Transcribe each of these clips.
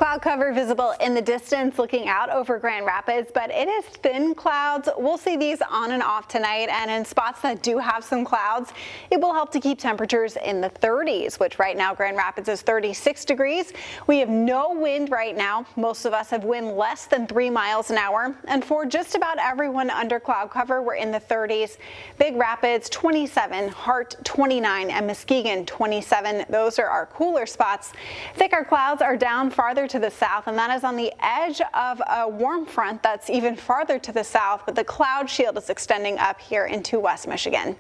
Cloud cover visible in the distance looking out over Grand Rapids, but it is thin clouds. We'll see these on and off tonight, and in spots that do have some clouds, it will help to keep temperatures in the 30s, which right now Grand Rapids is 36 degrees. We have no wind right now. Most of us have wind less than 3 miles an hour, and for just about everyone under cloud cover, we're in the 30s. Big Rapids 27, Hart 29, and Muskegon 27. Those are our cooler spots. Thicker clouds are down farther to the south, and that is on the edge of a warm front that's even farther to the south, but the cloud shield is extending up here into West Michigan.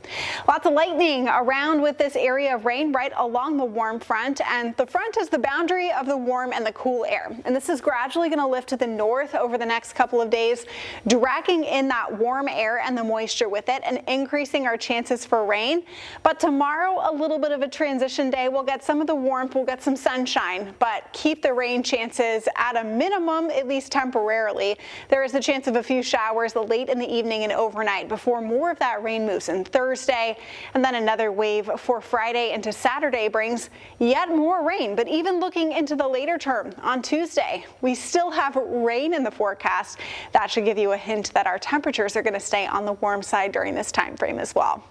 Lots of lightning around with this area of rain right along the warm front, and the front is the boundary of the warm and the cool air. And this is gradually going to lift to the north over the next couple of days, dragging in that warm air and the moisture with it and increasing our chances for rain. But tomorrow, a little bit of a transition day. We'll get some of the warmth, we'll get some sunshine, but keep the rain chances at a minimum, at least temporarily. There is a chance of a few showers late in the evening and overnight before more of that rain moves in Thursday, and then another wave for Friday into Saturday brings yet more rain. But even looking into the later term on Tuesday, we still have rain in the forecast. That should give you a hint that our temperatures are going to stay on the warm side during this time frame as well.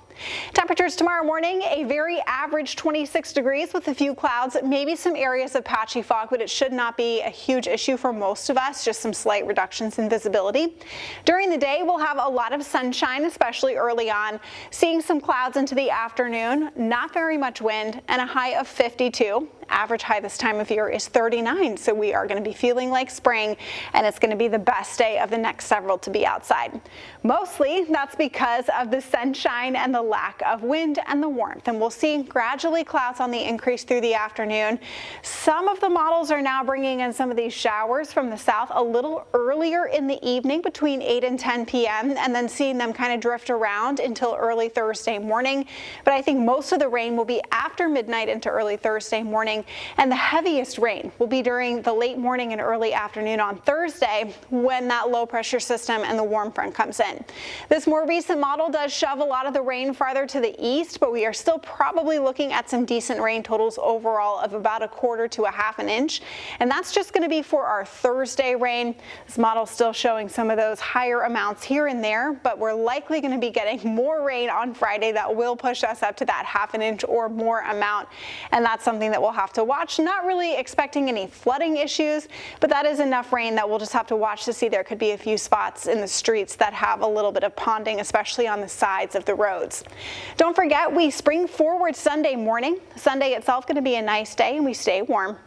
Temperatures tomorrow morning, a very average 26 degrees with a few clouds, maybe some areas of patchy fog, but it should not be a huge issue for most of us, just some slight reductions in visibility. During the day, we'll have a lot of sunshine, especially early on, seeing some clouds into the afternoon, not very much wind, and a high of 52. Average high this time of year is 39, so we are going to be feeling like spring, and it's going to be the best day of the next several to be outside. Mostly that's because of the sunshine and the lack of wind and the warmth, and we'll see gradually clouds on the increase through the afternoon. Some of the models are now bringing in some of these showers from the south a little earlier in the evening between 8 and 10 p.m. and then seeing them kind of drift around until early Thursday morning. But I think most of the rain will be after midnight into early Thursday morning, and the heaviest rain will be during the late morning and early afternoon on Thursday when that low pressure system and the warm front comes in. This more recent model does shove a lot of the rain farther to the east, but we are still probably looking at some decent rain totals overall of about 1/4 to 1/2 inch, and that's just going to be for our Thursday rain. This model is still showing some of those higher amounts here and there, but we're likely going to be getting more rain on Friday that will push us up to that 1/2 inch or more amount, and that's something that we'll have to watch. Not really expecting any flooding issues, but that is enough rain that we'll just have to watch to see. There could be a few spots in the streets that have a little bit of ponding, especially on the sides of the roads. Don't forget, we spring forward Sunday morning. Sunday itself going to be a nice day, and we stay warm.